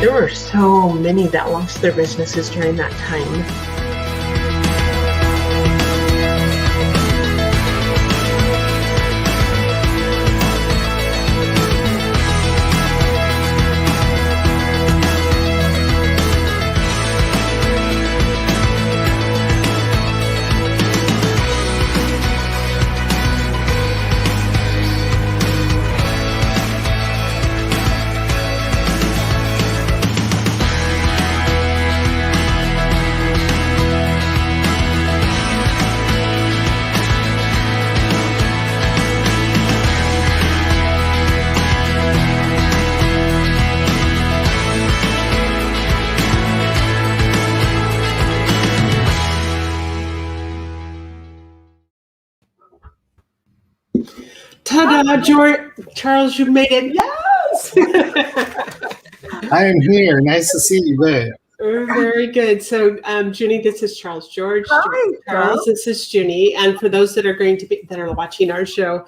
there were so many that lost their businesses during that time. Ta-da, Charles, you made it. Yes! I am here. Nice to see you there. Very good. So, Junie, this is Charles. Hi, Charles, this is Junie. And for those that are watching our show,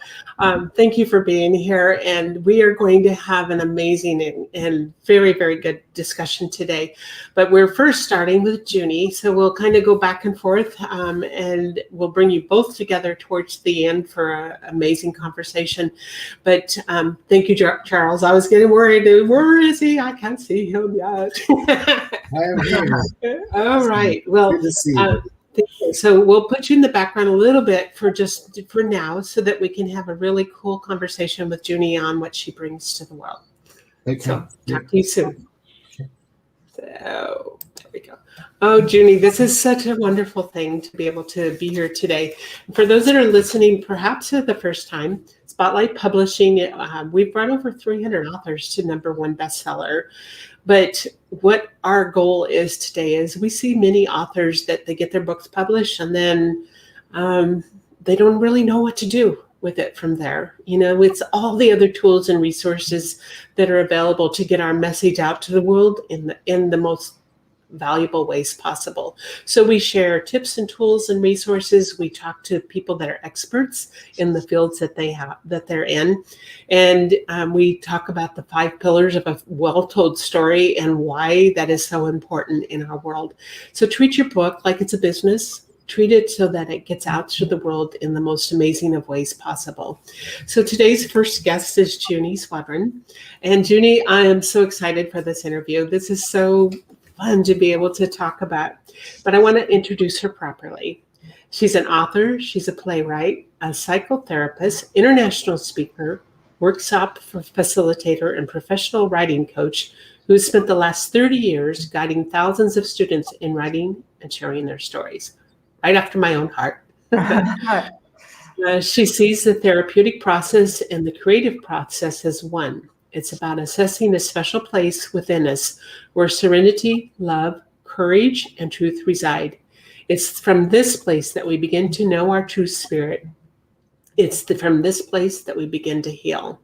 thank you for being here. And we are going to have an amazing and very, very good discussion today. But we're first starting with Junie. So we'll kind of go back and forth, and we'll bring you both together towards the end for an amazing conversation. But thank you, Charles. I was getting worried. Where is he? I can't see him yet. I am here. All right. Well, good to see you. So we'll put you in the background a little bit for now, so that we can have a really cool conversation with Junie on what she brings to the world. Okay. So talk to you soon. Okay. So there we go. Oh, Junie, this is such a wonderful thing to be able to be here today. For those that are listening, perhaps for the first time, Spotlight Publishing, we've brought over 300 authors to #1 bestseller. But what our goal is today is we see many authors that they get their books published and then they don't really know what to do with it from there. You know, it's all the other tools and resources that are available to get our message out to the world in the most valuable ways possible. So we share tips and tools and resources. We talk to people that are experts in the fields that they're in. And we talk about the 5 pillars of a well-told story and why that is so important in our world. So treat your book like it's a business. Treat it so that it gets out to the world in the most amazing of ways possible. So today's first guest is Junie Swadron. And Junie, I am so excited for this interview. This is so fun to be able to talk about, but I want to introduce her properly. She's an author, she's a playwright, a psychotherapist, international speaker, workshop facilitator, and professional writing coach who has spent the last 30 years guiding thousands of students in writing and sharing their stories. Right after my own heart. She sees the therapeutic process and the creative process as one. It's about assessing a special place within us where serenity, love, courage, and truth reside. It's from this place that we begin to know our true spirit. It's from this place that we begin to heal.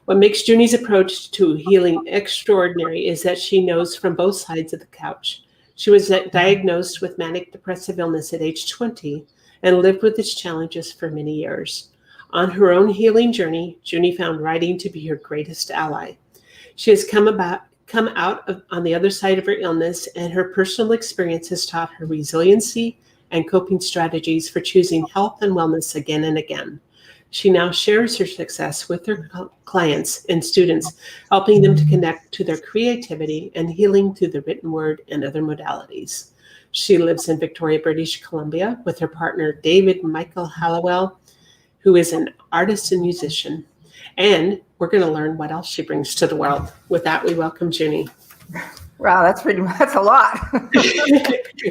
What makes Junie's approach to healing extraordinary is that she knows from both sides of the couch. She was diagnosed with manic depressive illness at age 20 and lived with its challenges for many years. On her own healing journey, Junie found writing to be her greatest ally. She has come out on the other side of her illness, and her personal experience has taught her resiliency and coping strategies for choosing health and wellness again and again. She now shares her success with her clients and students, helping them to connect to their creativity and healing through the written word and other modalities. She lives in Victoria, British Columbia with her partner, David Michael Hallowell, who is an artist and musician. And we're going to learn what else she brings to the world. With that, we welcome Junie. Wow, that's a lot.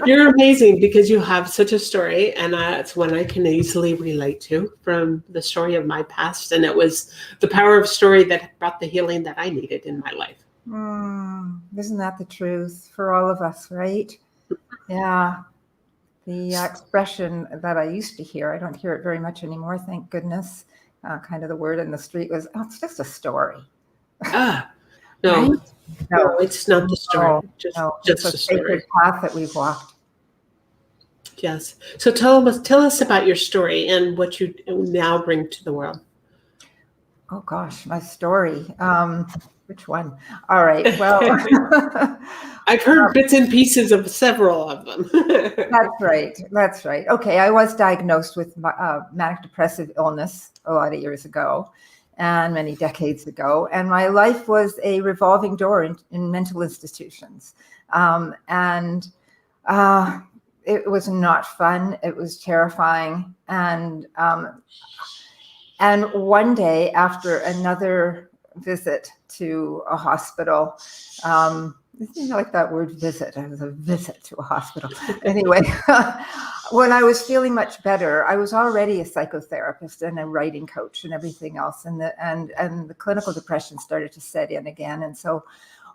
You're amazing because you have such a story, and it's one I can easily relate to from the story of my past. And it was the power of story that brought the healing that I needed in my life. Isn't that the truth for all of us, right? Yeah. The expression that I used to hear, I don't hear it very much anymore, thank goodness. Kind of the word in the street was, oh, it's just a story. No, right? no, it's not the story. Just it's a a sacred path that we've walked. Yes. So tell us about your story and what you now bring to the world. Oh gosh, my story. Which one? All right. Well, I've heard bits and pieces of several of them. that's right. That's right. Okay, I was diagnosed with manic depressive illness a lot of years ago, and many decades ago, and my life was a revolving door in mental institutions, and it was not fun. It was terrifying, and one day, after another visit to a hospital, you like that word visit. I was a visit to a hospital. Anyway, when I was feeling much better, I was already a psychotherapist and a writing coach and everything else. And the clinical depression started to set in again. And so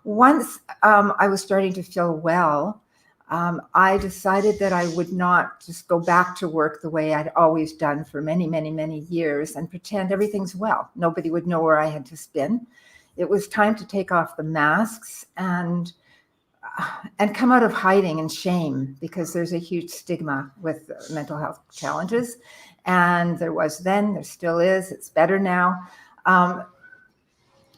once I was starting to feel well, I decided that I would not just go back to work the way I'd always done for many, many, many years and pretend everything's well. Nobody would know where I had just been. It was time to take off the masks and come out of hiding and shame, because there's a huge stigma with mental health challenges. And there was then, there still is. It's better now.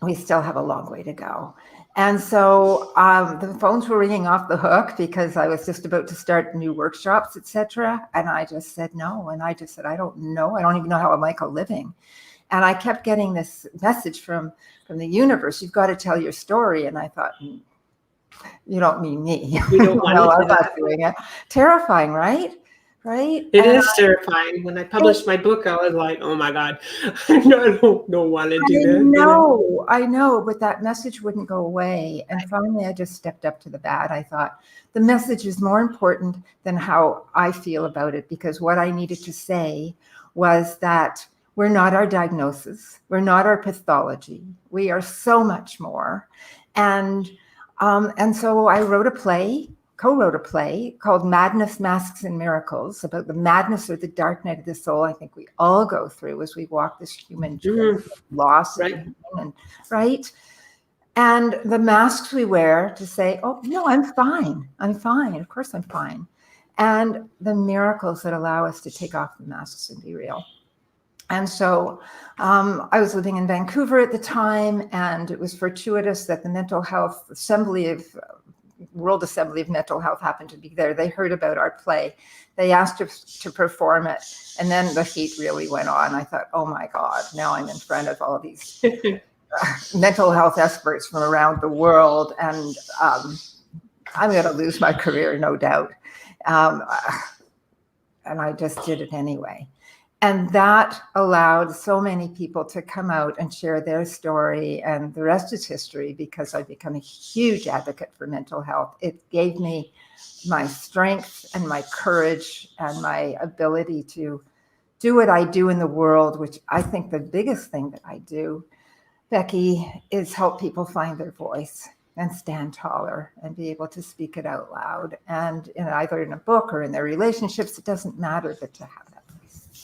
We still have a long way to go. And so the phones were ringing off the hook because I was just about to start new workshops, etc. And I just said no. And I just said, I don't know. I don't even know how I make a living. And I kept getting this message from the universe. You've got to tell your story. And I thought, you don't mean me. We don't want no, to I'm not doing it. Terrifying, right? Right? It is terrifying. When I published my book, I was like, oh my God, I don't want to do that. I know, but that message wouldn't go away. And finally, I just stepped up to the bat. I thought the message is more important than how I feel about it, because what I needed to say was that we're not our diagnosis. We're not our pathology. We are so much more. And so I co-wrote a play called Madness, Masks, and Miracles, about the madness or the dark night of the soul I think we all go through as we walk this human journey of loss, right. Right? And the masks we wear to say, oh, no, I'm fine. I'm fine. Of course I'm fine. And the miracles that allow us to take off the masks and be real. And so I was living in Vancouver at the time, and it was fortuitous that the World Assembly of Mental Health happened to be there. They heard about our play. They asked us to perform it. And then the heat really went on. I thought, oh my God, now I'm in front of all these mental health experts from around the world. And I'm going to lose my career, no doubt. And I just did it anyway. And that allowed so many people to come out and share their story, and the rest is history, because I've become a huge advocate for mental health. It gave me my strength and my courage and my ability to do what I do in the world, which I think the biggest thing that I do, Becky, is help people find their voice and stand taller and be able to speak it out loud, and either in a book or in their relationships, it doesn't matter, but to have that.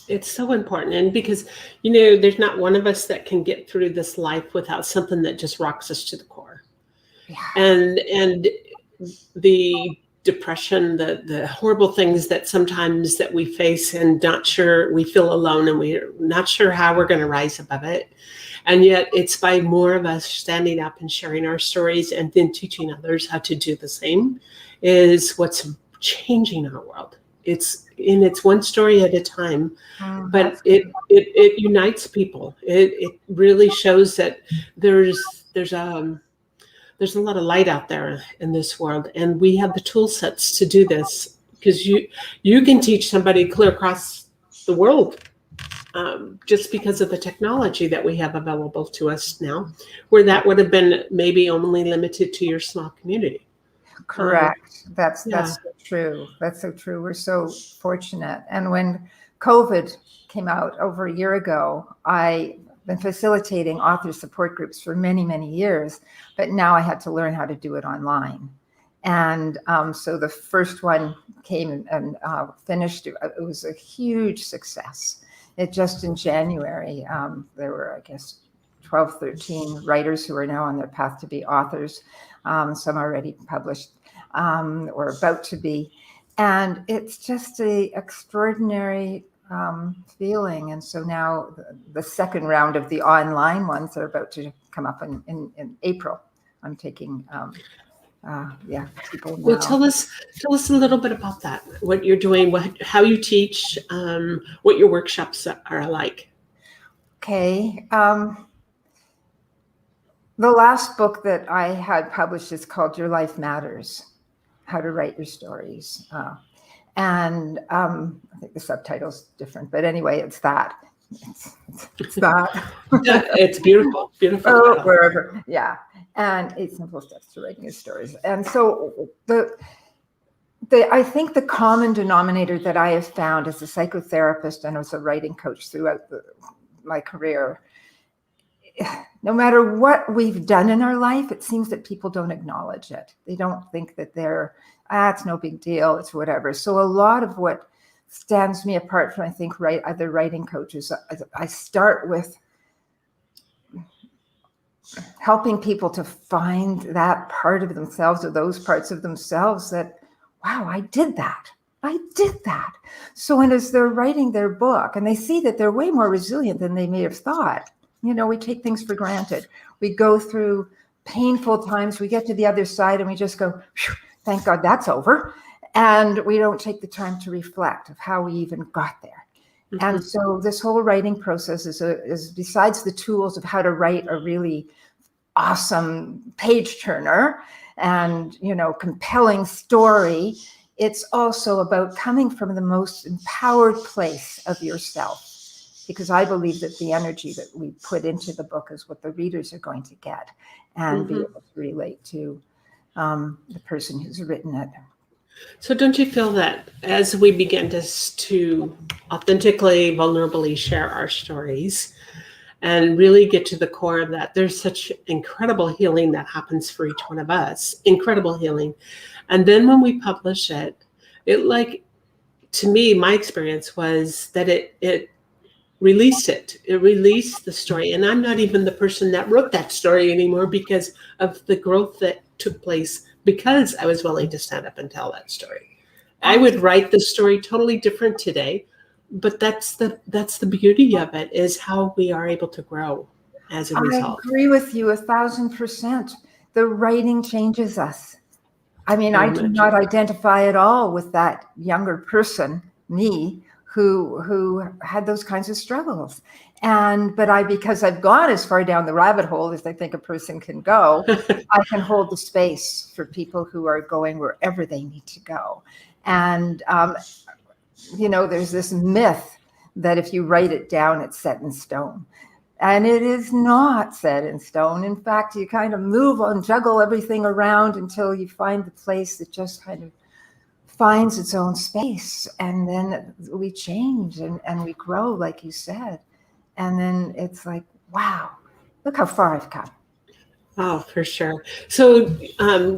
It's so important. And because, there's not one of us that can get through this life without something that just rocks us to the core. Yeah. And the depression, the horrible things that sometimes that we face, and not sure, we feel alone, and we're not sure how we're going to rise above it. And yet it's by more of us standing up and sharing our stories and then teaching others how to do the same is what's changing our world. It's one story at a time, but it unites people. It really shows that there's a lot of light out there in this world, and we have the tool sets to do this, because you can teach somebody clear across the world, just because of the technology that we have available to us now, where that would have been maybe only limited to your small community. Correct. That's so true. That's so true. We're so fortunate. And when COVID came out over a year ago, I've been facilitating author support groups for many, many years, but now I had to learn how to do it online. And so the first one came and finished. It was a huge success. Just in January, there were, I guess, 12, 13 writers who are now on their path to be authors. Some already published or about to be. And it's just an extraordinary feeling. And so now the second round of the online ones are about to come up in April. I'm taking, people now. Well, tell us a little bit about that. What you're doing, how you teach, what your workshops are like. Okay. The last book that I had published is called Your Life Matters: How to Write Your Stories. And I think the subtitle's different, but anyway, it's that. It's that. It's beautiful, beautiful. Oh, wherever, yeah. And 8 Simple Steps to Writing Your Stories. And so I think the common denominator that I have found as a psychotherapist and as a writing coach throughout my career, no matter what we've done in our life, it seems that people don't acknowledge it. They don't think that it's no big deal, it's whatever. So a lot of what stands me apart from, I think, other writing coaches, I start with helping people to find that part of themselves, or those parts of themselves that, wow, I did that. So as they're writing their book and they see that they're way more resilient than they may have thought, we take things for granted. We go through painful times. We get to the other side and we just go, thank God that's over. And we don't take the time to reflect of how we even got there. Mm-hmm. And so this whole writing process is besides the tools of how to write a really awesome page turner and, compelling story, it's also about coming from the most empowered place of yourself. Because I believe that the energy that we put into the book is what the readers are going to get and be able to relate to the person who's written it. So don't you feel that as we begin to authentically, vulnerably share our stories and really get to the core of that, there's such incredible healing that happens for each one of us, incredible healing. And then when we publish it, to me, my experience was that it released it. It released the story. And I'm not even the person that wrote that story anymore because of the growth that took place because I was willing to stand up and tell that story. I would write the story totally different today, but that's the beauty of it, is how we are able to grow as a result. I agree with you 1,000%. The writing changes us. I mean, I do not identify at all with that younger person, me, who had those kinds of struggles. But because I've gone as far down the rabbit hole as I think a person can go, I can hold the space for people who are going wherever they need to go. And, there's this myth that if you write it down, it's set in stone. And it is not set in stone. In fact, you kind of move and juggle everything around until you find the place that just kind of finds its own space, and then we change and we grow, like you said. And then it's like, wow, look how far I've come. Oh, for sure. So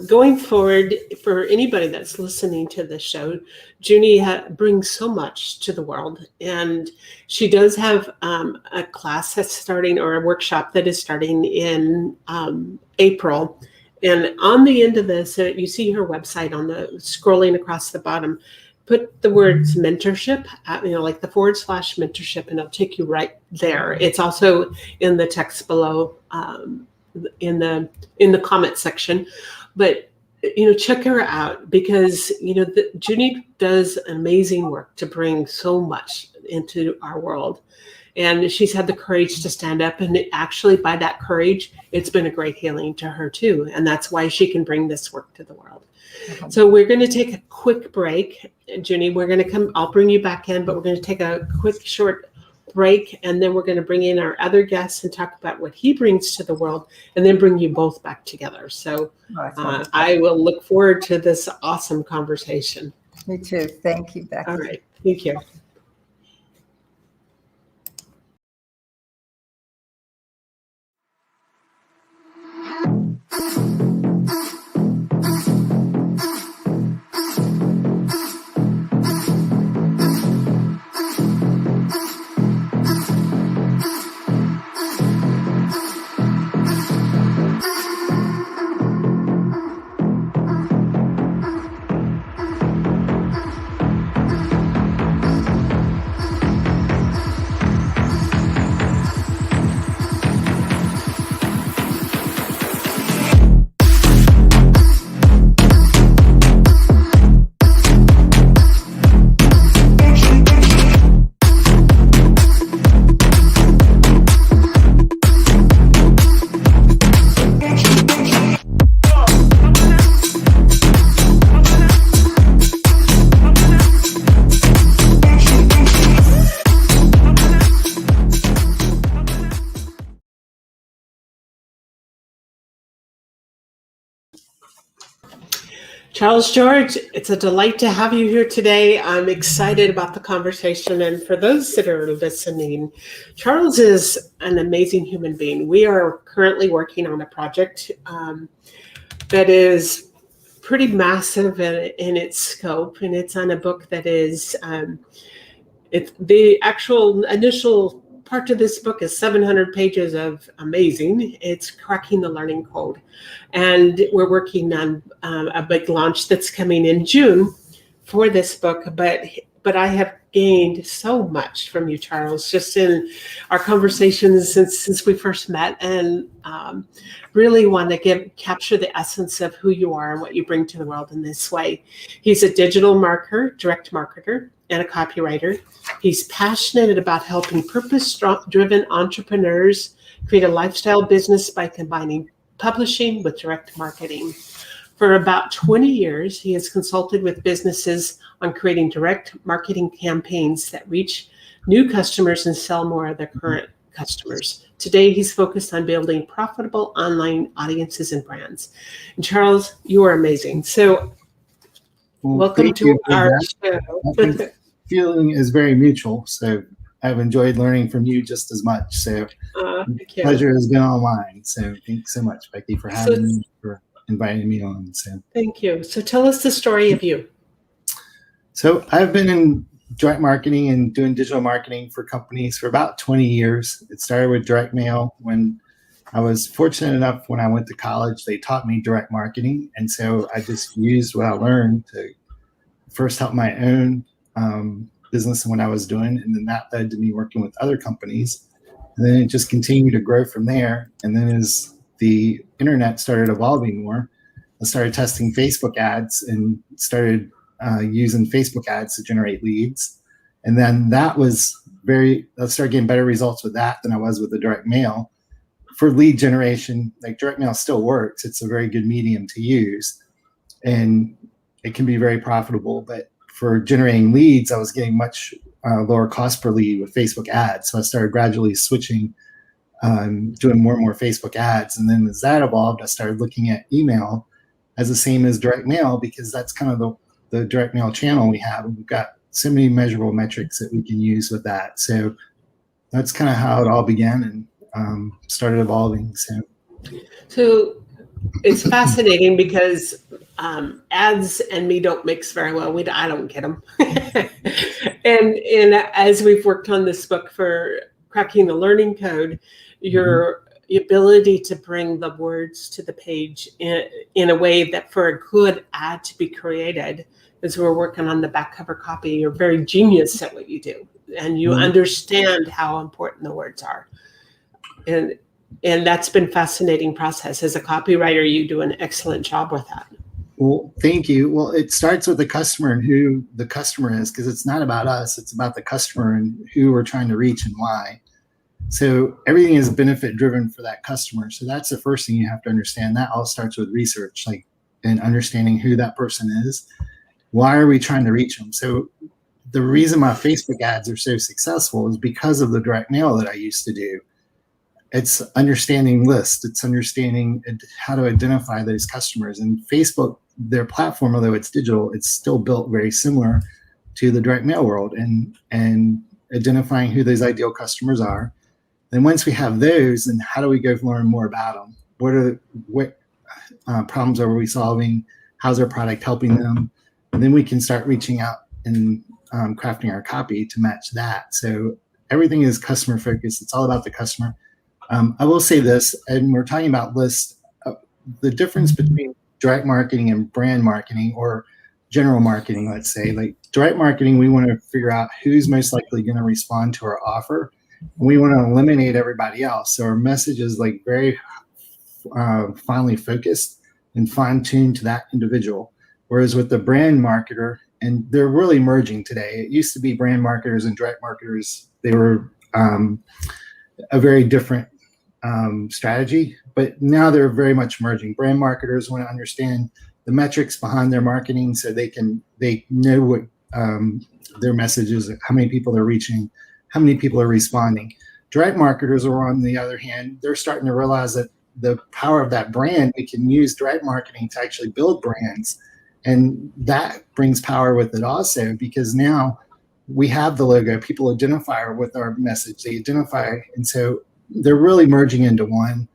going forward, for anybody that's listening to this show, Junie brings so much to the world. And she does have a class that's starting, or a workshop that is starting in April. And on the end of this, you see her website scrolling across the bottom. Put the words mentorship, like the /mentorship, and it'll take you right there. It's also in the text below, in the comment section. But check her out, because Junie does amazing work to bring so much into our world. And she's had the courage to stand up, and actually by that courage, it's been a great healing to her too. And that's why she can bring this work to the world. Mm-hmm. So we're going to take a quick break. Junie, I'll bring you back in, but we're going to take a quick short break. And then we're going to bring in our other guests and talk about what he brings to the world, and then bring you both back together. So I will look forward to this awesome conversation. Me too. Thank you, Becky. All right. Thank you. Charles George, it's a delight to have you here today. I'm excited about the conversation. And for those that are listening, Charles is an amazing human being. We are currently working on a project that is pretty massive in its scope, and it's on a book that is, it's the actual initial part of this book is 700 pages of amazing. It's Cracking the Learning Code. And we're working on a big launch that's coming in June for this book. But I have gained so much from you, Charles, just in our conversations since we first met, and really want to capture the essence of who you are and what you bring to the world in this way. He's a digital marketer, direct marketer, and a copywriter. He's passionate about helping purpose-driven entrepreneurs create a lifestyle business by combining publishing with direct marketing. For about 20 years, he has consulted with businesses on creating direct marketing campaigns that reach new customers and sell more of their current customers. Today, he's focused on building profitable online audiences and brands. And Charles, you are amazing. So welcome to our show. The feeling is very mutual. So I've enjoyed learning from you just as much. So thank you. Pleasure has been all mine. So thanks so much, Becky, for having me, for inviting me on. So thank you. So tell us the story of you. So I've been in direct marketing and doing digital marketing for companies for about 20 years. It started with direct mail. When I was fortunate enough, when I went to college, they taught me direct marketing. And so I just used what I learned to first help my own business and what I was doing. And then that led to me working with other companies. And then it just continued to grow from there. And then as the internet started evolving more, I started testing Facebook ads and started using Facebook ads to generate leads. And then I started getting better results with that than I was with the direct mail. For lead generation, like direct mail still works. It's a very good medium to use and it can be very profitable. But for generating leads, I was getting much lower cost per lead with Facebook ads. So I started gradually switching, doing more and more Facebook ads. And then as that evolved, I started looking at email as the same as direct mail, because that's kind of the direct mail channel we have. And we've got so many measurable metrics that we can use with that. So that's kind of how it all began and started evolving. So it's fascinating because ads and me don't mix very well. I don't get them. and as we've worked on this book for Cracking the Learning Code, your ability to bring the words to the page in a way that for a good ad to be created, as we're working on the back cover copy, you're very genius at what you do. And you understand how important the words are. And that's been a fascinating process. As a copywriter, you do an excellent job with that. Well, thank you. Well, it starts with the customer and who the customer is, because it's not about us. It's about the customer and who we're trying to reach and why. So everything is benefit driven for that customer. So that's the first thing you have to understand. That all starts with research, and understanding who that person is. Why are we trying to reach them? So the reason my Facebook ads are so successful is because of the direct mail that I used to do. It's understanding lists. It's understanding how to identify those customers. And Facebook, their platform, although it's digital, it's still built very similar to the direct mail world, and identifying who those ideal customers are. Then once we have those, then how do we go learn more about them? What problems are we solving? How's our product helping them? And then we can start reaching out and crafting our copy to match that. So everything is customer focused. It's all about the customer. I will say this, and we're talking about lists. The difference between direct marketing and brand marketing, or general marketing, let's say, like direct marketing, we want to figure out who's most likely going to respond to our offer. We want to eliminate everybody else. So our message is very finely focused and fine-tuned to that individual. Whereas with the brand marketer, and they're really merging today. It used to be brand marketers and direct marketers. They were a very different strategy, but now they're very much merging. Brand marketers want to understand the metrics behind their marketing, so they know what their message is, how many people they're reaching, how many people are responding. Direct marketers are, on the other hand, they're starting to realize that the power of that brand, we can use direct marketing to actually build brands. And that brings power with it also, because now we have the logo. People identify with our message. They identify. And so they're really merging into one.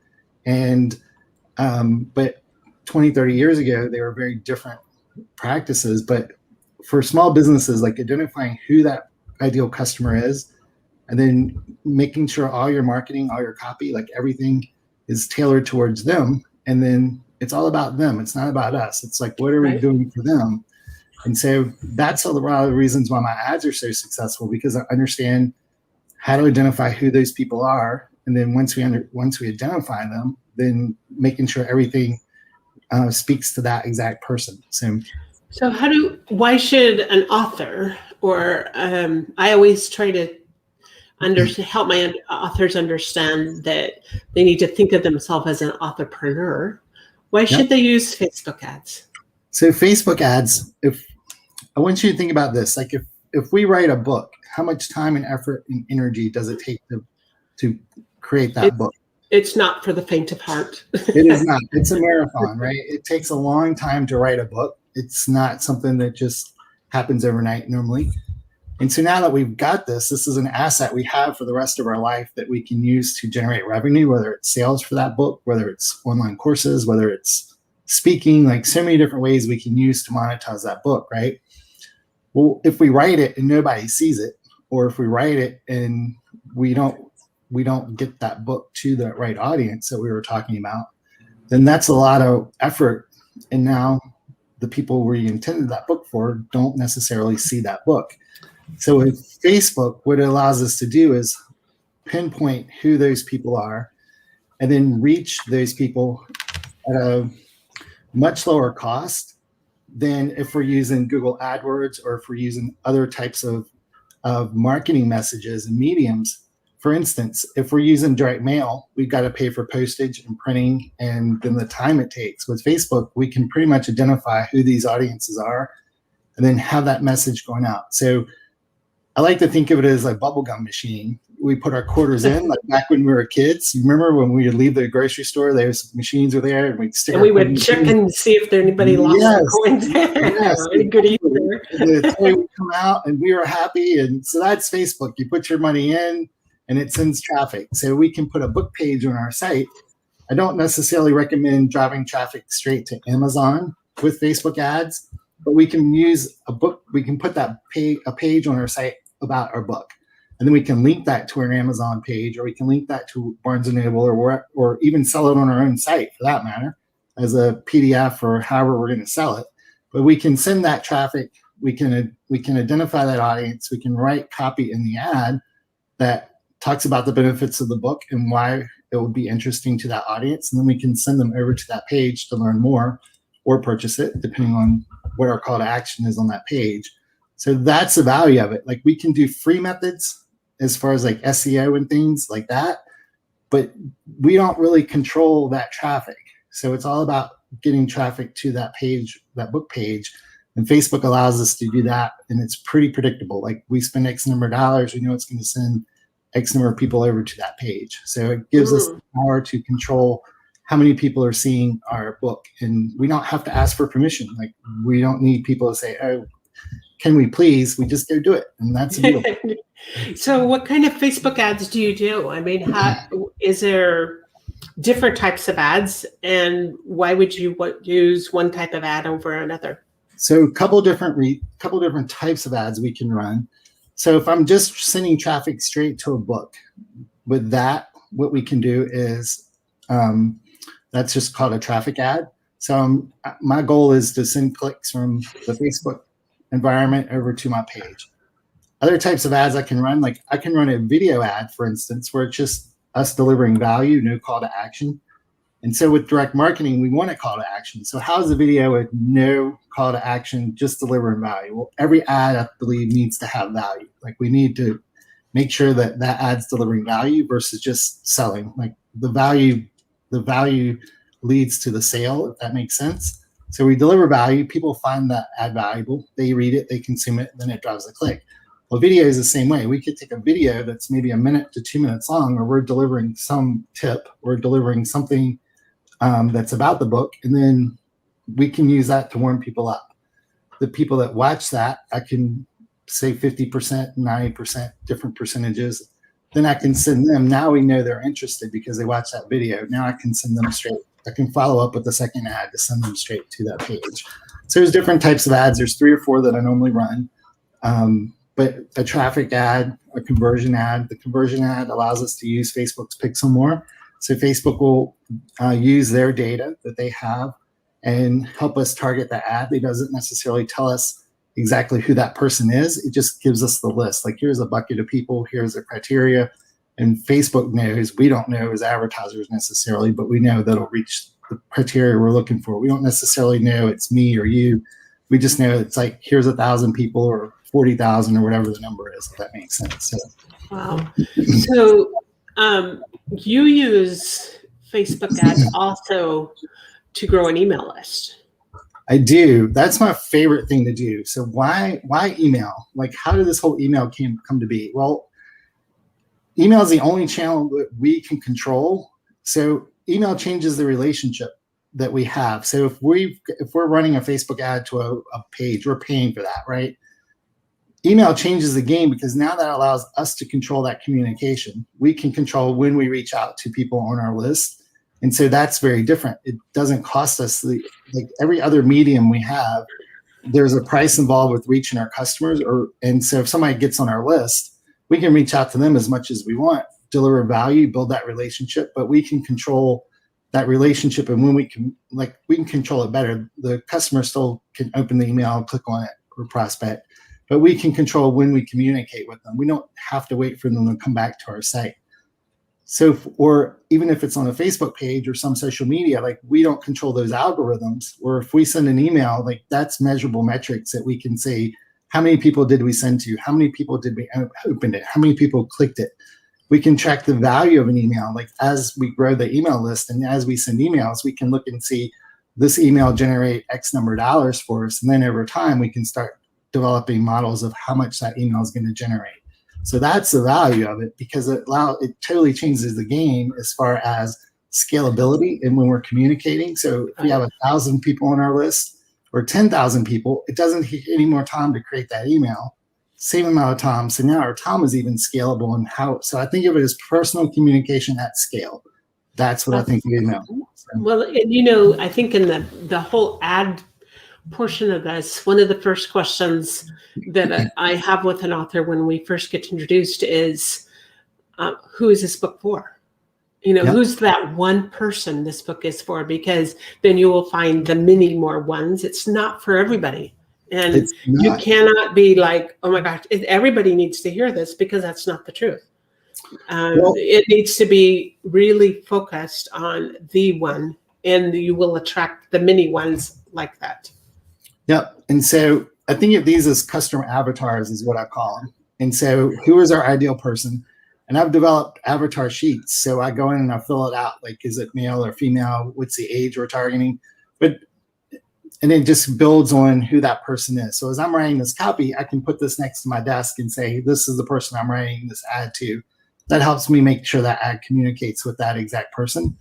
And, but 20, 30 years ago, they were very different practices. But for small businesses, like identifying who that ideal customer is, and then making sure all your marketing, all your copy, like everything is tailored towards them. And then it's all about them. It's not about us. It's like, what are we doing for them? And so that's a lot of the reasons why my ads are so successful, because I understand how to identify who those people are. And then once we identify them, then making sure everything speaks to that exact person. So why should an author, or I always try to help my authors understand that they need to think of themselves as an authorpreneur. Why should they use Facebook ads? So Facebook ads, I want you to think about this, like if we write a book, how much time and effort and energy does it take to create that book? It's not for the faint of heart. It is not. It's a marathon, right? It takes a long time to write a book. It's not something that just happens overnight normally. And so now that we've got this is an asset we have for the rest of our life that we can use to generate revenue, whether it's sales for that book, whether it's online courses, whether it's speaking, like so many different ways we can use to monetize that book, right? Well, if we write it and nobody sees it, or if we write it and we don't get that book to the right audience that we were talking about, then that's a lot of effort. And now the people we intended that book for don't necessarily see that book. So with Facebook, what it allows us to do is pinpoint who those people are and then reach those people at a much lower cost than if we're using Google AdWords or if we're using other types of marketing messages and mediums. For instance, if we're using direct mail, we've got to pay for postage and printing and then the time it takes. With Facebook, we can pretty much identify who these audiences are and then have that message going out. So I like to think of it as a bubblegum machine. We put our quarters in, like back when we were kids. You remember when we would leave the grocery store, those machines were there, and we'd stick. And we would check and see if anybody lost their coins. Yes. Any goodies there. The toy would come out, and we were happy. And so that's Facebook. You put your money in, and it sends traffic. So we can put a book page on our site. I don't necessarily recommend driving traffic straight to Amazon with Facebook ads, but we can use a book. We can put a page on our site about our book. And then we can link that to our Amazon page, or we can link that to Barnes & Noble, or even sell it on our own site for that matter, as a PDF or however we're going to sell it. But we can send that traffic. We can identify that audience. We can write copy in the ad that talks about the benefits of the book and why it would be interesting to that audience. And then we can send them over to that page to learn more or purchase it, depending on what our call to action is on that page. So that's the value of it. Like we can do free methods as far as like SEO and things like that, but we don't really control that traffic. So it's all about getting traffic to that page, that book page. And Facebook allows us to do that. And it's pretty predictable. Like we spend X number of dollars, we know it's going to send X number of people over to that page. So it gives us the power to control how many people are seeing our book. And we don't have to ask for permission. Like we don't need people to say, oh, can we please? We just go do it. And that's beautiful. So what kind of Facebook ads do you do? I mean, is there different types of ads, and why would you use one type of ad over another? So a couple different types of ads we can run. So if I'm just sending traffic straight to a book, with that, what we can do is that's just called a traffic ad. So my goal is to send clicks from the Facebook environment over to my page. Other types of ads I can run, like I can run a video ad, for instance, where it's just us delivering value, no call to action. And so with direct marketing, we want a call to action. So how's the video with no call to action, just delivering value? Well, every ad, I believe, needs to have value. Like we need to make sure that that ad's delivering value versus just selling. Like the value leads to the sale, if that makes sense. So we deliver value. People find that ad valuable. They read it, they consume it, then it drives a click. Well, video is the same way. We could take a video that's maybe 1 minute to 2 minutes long, where we're delivering some tip, we're delivering something that's about the book, and then we can use that to warm people up. The people that watch that, I can say 50%, 90%, different percentages. Then I can send them. Now we know they're interested because they watched that video. Now I can send them straight. I can follow up with the second ad to send them straight to that page. So there's different types of ads. There's 3 or 4 that I normally run. But a traffic ad, a conversion ad. The conversion ad allows us to use Facebook's Pixel more. So Facebook will use their data that they have and help us target the ad. It doesn't necessarily tell us exactly who that person is. It just gives us the list. Like, here's a bucket of people, here's the criteria. And Facebook knows, we don't know as advertisers necessarily, but we know that it'll reach the criteria we're looking for. We don't necessarily know it's me or you. We just know it's like, here's 1,000 people or 40,000 or whatever the number is, if that makes sense. So. Wow. So you use Facebook ads also to grow an email list. I do. That's my favorite thing to do. So why email? Like, how did this whole email come to be? Well, email is the only channel that we can control. So email changes the relationship that we have. So if we're running a Facebook ad to a page, we're paying for that, right? Email changes the game because now that allows us to control that communication. We can control when we reach out to people on our list. And so that's very different. It doesn't cost us like every other medium we have. There's a price involved with reaching our customers, and so if somebody gets on our list, we can reach out to them as much as we want, deliver value, build that relationship, but we can control that relationship. And when we can control it better. The customer still can open the email, click on it, or prospect, but we can control when we communicate with them. We don't have to wait for them to come back to our site. So, or even if it's on a Facebook page or some social media, like, we don't control those algorithms. Or if we send an email, like, that's measurable metrics that we can say, how many people did we send to? How many people did we open it? How many people clicked it? We can track the value of an email. Like, as we grow the email list and as we send emails, we can look and see this email generate X number of dollars for us. And then over time, we can start developing models of how much that email is going to generate. So that's the value of it, because it totally changes the game as far as scalability and when we're communicating. So if we have 1,000 people on our list or 10,000 people, it doesn't take any more time to create that email. Same amount of time. So now our time is even scalable. And so I think of it as personal communication at scale. That's what I think of email. So. Well, and I think in the whole ad portion of this, one of the first questions that I have with an author when we first get introduced is, who is this book for? Yep. Who's that one person this book is for? Because then you will find the many more ones. It's not for everybody. And you cannot be like, oh my gosh, everybody needs to hear this, because that's not the truth. It needs to be really focused on the one, and you will attract the many ones like that. Yep. And so I think of these as customer avatars is what I call them. And so who is our ideal person? And I've developed avatar sheets. So I go in and I fill it out. Like, is it male or female? What's the age we're targeting? And it just builds on who that person is. So as I'm writing this copy, I can put this next to my desk and say, this is the person I'm writing this ad to. That helps me make sure that ad communicates with that exact person.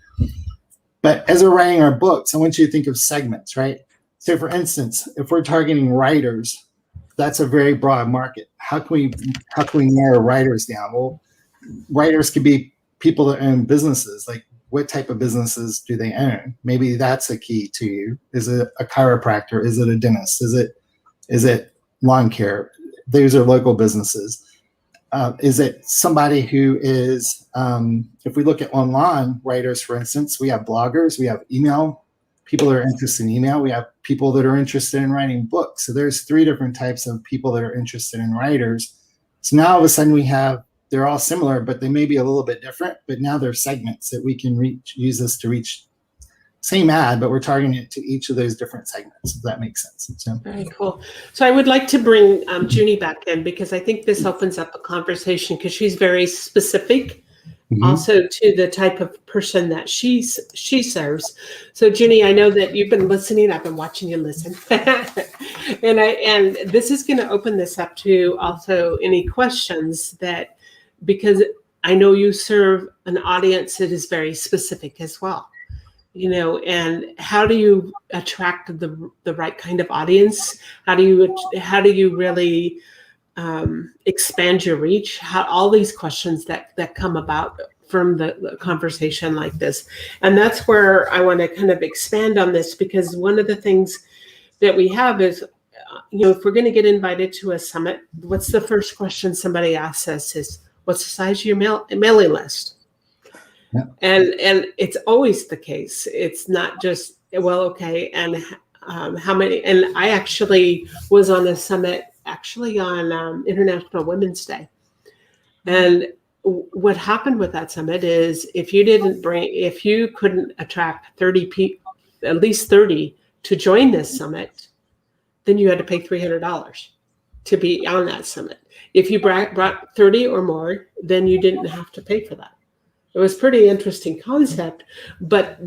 But as we're writing our books, I want you to think of segments, right? So for instance, if we're targeting writers, that's a very broad market. How can we narrow writers down? Well, writers could be people that own businesses. Like, what type of businesses do they own? Maybe that's a key to you. Is it a chiropractor? Is it a dentist? Is it lawn care? Those are local businesses. Is it somebody who is, if we look at online writers, for instance, we have bloggers, we have email, people that are interested in email, we have people that are interested in writing books. So there's 3 different types of people that are interested in writers. So now all of a sudden they're all similar, but they may be a little bit different, but now they're segments that we can use this to reach same ad, but we're targeting it to each of those different segments, if that makes sense. So. Very cool. So I would like to bring Junie back in, because I think this opens up a conversation, because she's very specific also to the type of person that she serves. So Junie, I know that you've been listening. I've been watching you listen. and this is going to open this up to also any questions because I know you serve an audience that is very specific as well. and how do you attract the right kind of audience? How do you really expand your reach? All these questions that come about from the conversation like this. And that's where I want to kind of expand on this, because one of the things that we have is, if we're going to get invited to a summit, what's the first question somebody asks us is, what's the size of your mailing list? Yeah. And it's always the case. It's not just, well, okay, and how many? And I actually was on a summit on International Women's Day. And what happened with that summit is if you couldn't attract 30 people, at least 30 to join this summit, then you had to pay $300 to be on that summit. If you brought 30 or more, then you didn't have to pay for that. It was a pretty interesting concept, but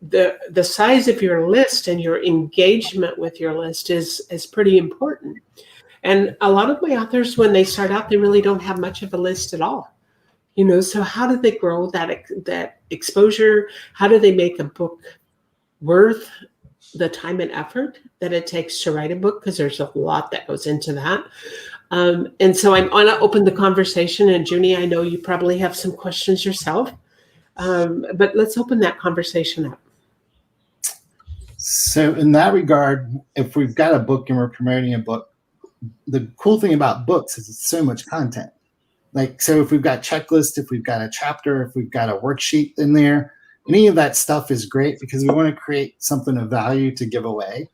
the size of your list and your engagement with your list is pretty important. And a lot of my authors, when they start out, they really don't have much of a list at all. So how do they grow that exposure? How do they make a book worth the time and effort that it takes to write a book? Because there's a lot that goes into that. And so I want to open the conversation. And Junie, I know you probably have some questions yourself, but let's open that conversation up. So in that regard, if we've got a book and we're promoting a book, the cool thing about books is it's so much content. So if we've got checklists, if we've got a chapter, if we've got a worksheet in there, any of that stuff is great because we want to create something of value to give away.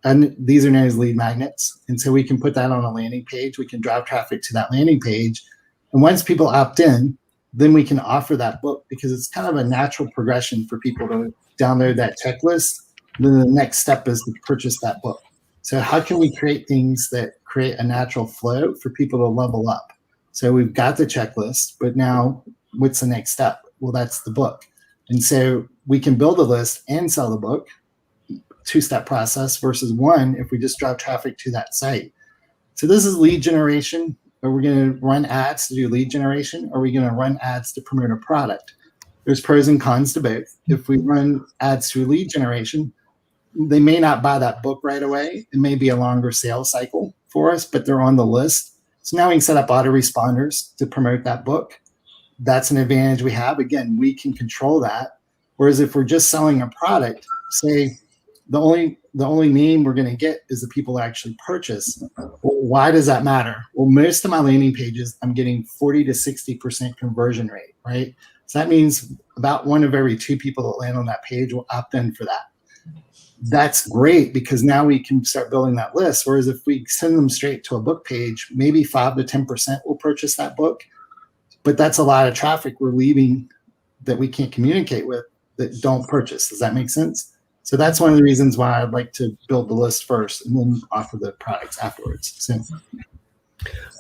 And these are known as lead magnets. And so we can put that on a landing page. We can drive traffic to that landing page. And once people opt in, then we can offer that book because it's kind of a natural progression for people to download that checklist. And then the next step is to purchase that book. So how can we create things that create a natural flow for people to level up? So we've got the checklist, but now what's the next step? Well, that's the book. And so we can build a list and sell the book, two-step process versus one if we just drive traffic to that site. So this is lead generation. Are we going to run ads to do lead generation? Or are we going to run ads to promote a product? There's pros and cons to both. If we run ads through lead generation, they may not buy that book right away. It may be a longer sales cycle for us, but they're on the list. So now we can set up autoresponders to promote that book. That's an advantage we have. Again, we can control that. Whereas if we're just selling a product, say the only name we're going to get is the people who actually purchase. Well, why does that matter? Well, most of my landing pages, I'm getting 40 to 60% conversion rate, right? So that means about 1 of every 2 people that land on that page will opt in for that. That's great because now we can start building that list. Whereas if we send them straight to a book page, maybe 5 to 10% will purchase that book. But that's a lot of traffic we're leaving that we can't communicate with that don't purchase. Does that make sense? So that's one of the reasons why I'd like to build the list first and then offer the products afterwards. So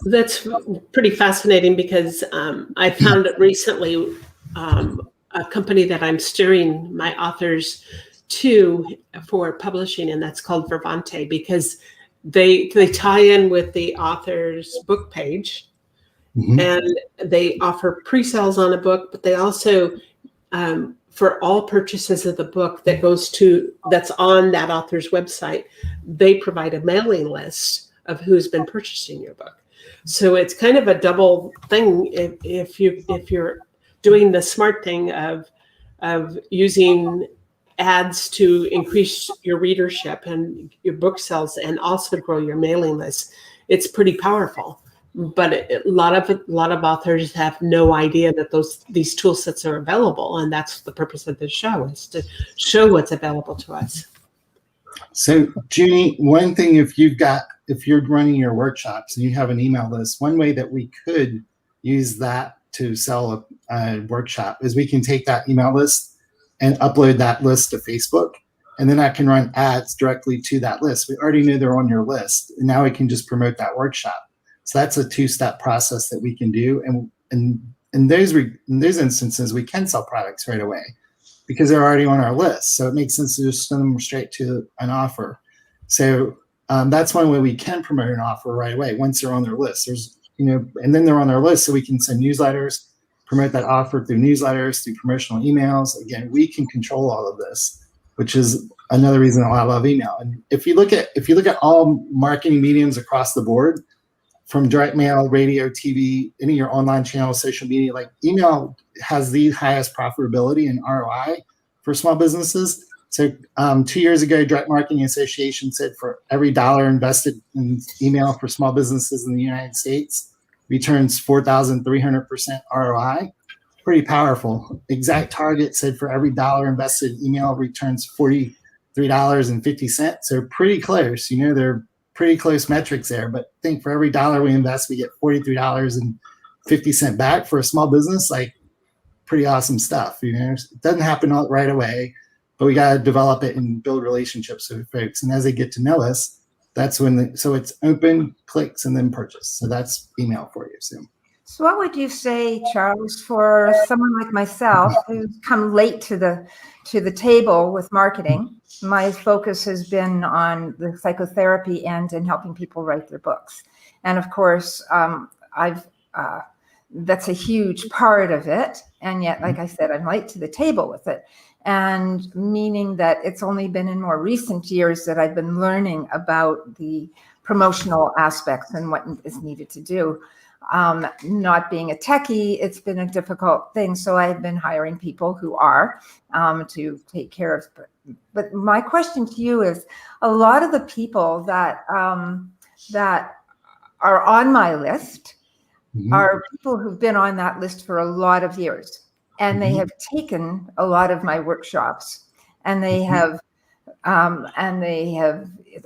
that's pretty fascinating because I found recently a company that I'm steering my authors to for publishing, and that's called Vervante, because they tie in with the author's book page. Mm-hmm. And they offer pre-sales on a book, but they also, for all purchases of the book that's on that author's website, they provide a mailing list of who's been purchasing your book. So it's kind of a double thing if you're doing the smart thing of using ads to increase your readership and your book sales and also grow your mailing list. It's pretty powerful. But a lot of authors have no idea that these tool sets are available, and that's the purpose of this show, is to show what's available to us. So, Junie, one thing, if you're running your workshops and you have an email list, one way that we could use that to sell a workshop is we can take that email list and upload that list to Facebook, and then I can run ads directly to that list. We already knew they're on your list, and now we can just promote that workshop. So that's a 2-step process that we can do. And in those instances, we can sell products right away because they're already on our list. So it makes sense to just send them straight to an offer. So that's one way we can promote an offer right away once they're on their list. And then they're on their list, so we can send newsletters, promote that offer through newsletters, through promotional emails. Again, we can control all of this, which is another reason why I love email. And if you look at all marketing mediums across the board, from direct mail, radio, TV, any of your online channels, social media, like email has the highest profitability and ROI for small businesses. So 2 years ago, Direct Marketing Association said for every dollar invested in email for small businesses in the United States, returns 4,300% ROI. Pretty powerful. Exact Target said for every dollar invested in email returns $43.50. So pretty close. They're pretty close metrics there. But I think for every dollar we invest, we get $43.50 back for a small business. Like, pretty awesome stuff. It doesn't happen right away, but we got to develop it and build relationships with folks. And as they get to know us, that's when so it's open, clicks, and then purchase. So that's email for you. So what would you say, Charles, for someone like myself who's come late to the table with marketing? My focus has been on the psychotherapy end and helping people write their books. And of course, that's a huge part of it. And yet, like I said, I'm late to the table with it. And meaning that it's only been in more recent years that I've been learning about the promotional aspects and what is needed to do. Not being a techie, it's been a difficult thing. So I've been hiring people who are to take care of. But my question to you is, a lot of the people that are on my list are people who've been on that list for a lot of years. And they have taken a lot of my workshops, and they have,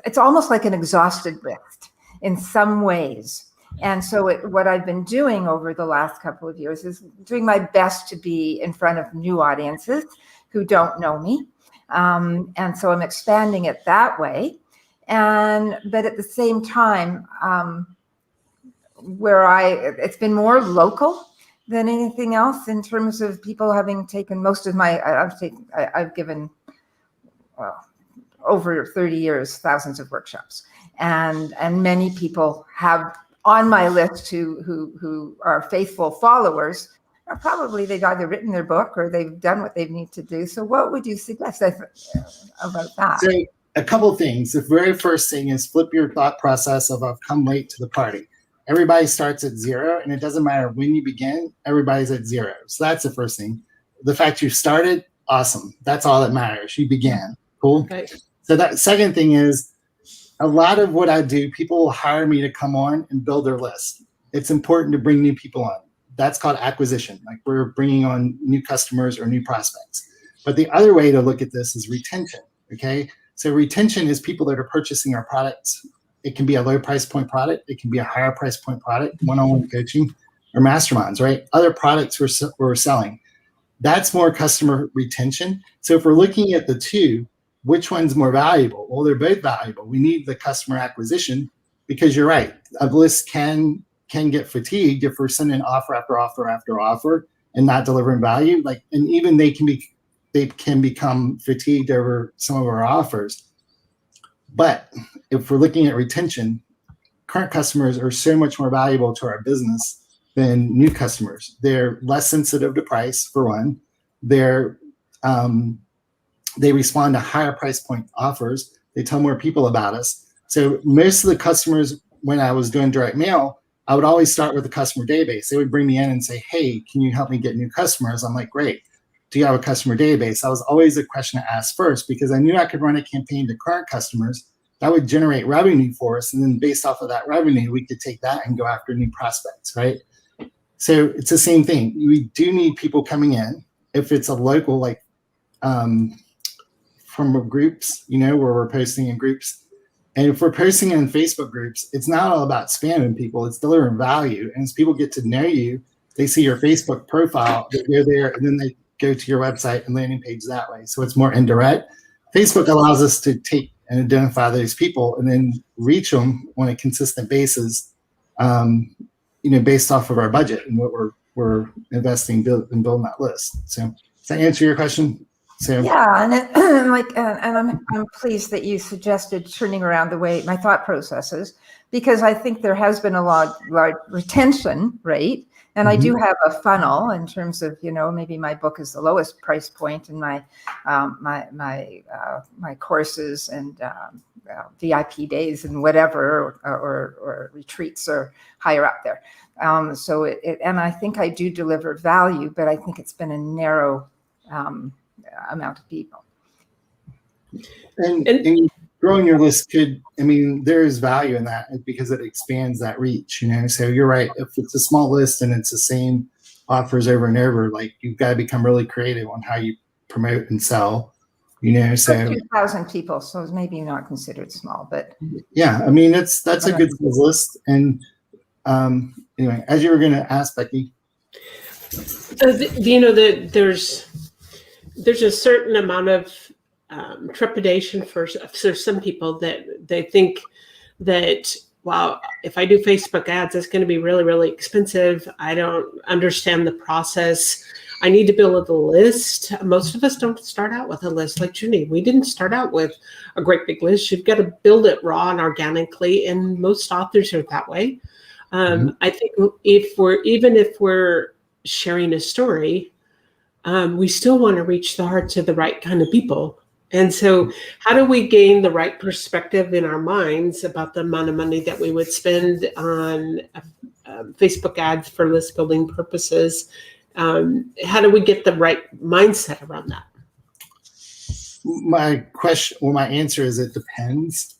it's almost like an exhausted list in some ways. And so what I've been doing over the last couple of years is doing my best to be in front of new audiences who don't know me. And so I'm expanding it that way. But at the same time, it's been more local than anything else in terms of people having taken most of my, I've given over 30 years, thousands of workshops, and many people have on my list who are faithful followers are probably they've either written their book or they've done what they need to do. So what would you suggest about that? So a couple of things. The very first thing is flip your thought process of I've come late to the party. Everybody starts at zero, and it doesn't matter when you begin, everybody's at zero. So that's the first thing. The fact you started, awesome. That's all that matters. You began. Cool. Okay. So that second thing is a lot of what I do, people will hire me to come on and build their list. It's important to bring new people on. That's called acquisition. Like, we're bringing on new customers or new prospects. But the other way to look at this is retention. Okay. So retention is people that are purchasing our products. It can be a low price point product. It can be a higher price point product, one-on-one coaching or masterminds, right? Other products we're selling. That's more customer retention. So if we're looking at the two, which one's more valuable? Well, they're both valuable. We need the customer acquisition because you're right. A list can get fatigued if we're sending offer after offer after offer and not delivering value. And even they can become fatigued over some of our offers. But if we're looking at retention, current customers are so much more valuable to our business than new customers. They're less sensitive to price, for one. They respond to higher price point offers. They tell more people about us. So most of the customers, when I was doing direct mail, I would always start with the customer database. They would bring me in and say, hey, can you help me get new customers? I'm like, great. Do you have a customer database? That was always a question to ask first because I knew I could run a campaign to current customers that would generate revenue for us. And then based off of that revenue, we could take that and go after new prospects, right? So it's the same thing. We do need people coming in. If it's a local, like from groups, where we're posting in groups. And if we're posting in Facebook groups, it's not all about spamming people. It's delivering value. And as people get to know you, they see your Facebook profile, they go there, and then they go to your website and landing page that way. So it's more indirect. Facebook allows us to take and identify those people and then reach them on a consistent basis, based off of our budget and what we're investing in building that list. So does that answer your question, Sam? Yeah, and I'm pleased that you suggested turning around the way my thought processes, because I think there has been a large retention rate, And I do have a funnel in terms of, maybe my book is the lowest price point, and my courses and VIP days and whatever, or retreats are higher up there. And I think I do deliver value, but I think it's been a narrow amount of people. And growing your list there is value in that because it expands that reach, So you're right. If it's a small list and it's the same offers over and over, like you've got to become really creative on how you promote and sell, So 2,000 people, so it's maybe not considered small, but yeah, that's a good list. And anyway, as you were going to ask, Becky, there's a certain amount of trepidation for some people that they think that, wow, if I do Facebook ads, it's going to be really, really expensive. I don't understand the process. I need to build a list. Most of us don't start out with a list like Junie. We didn't start out with a great big list. You've got to build it raw and organically, and most authors are that way. I think if we're sharing a story, we still want to reach the hearts of the right kind of people. And so how do we gain the right perspective in our minds about the amount of money that we would spend on Facebook ads for list building purposes? How do we get the right mindset around that? My answer is it depends.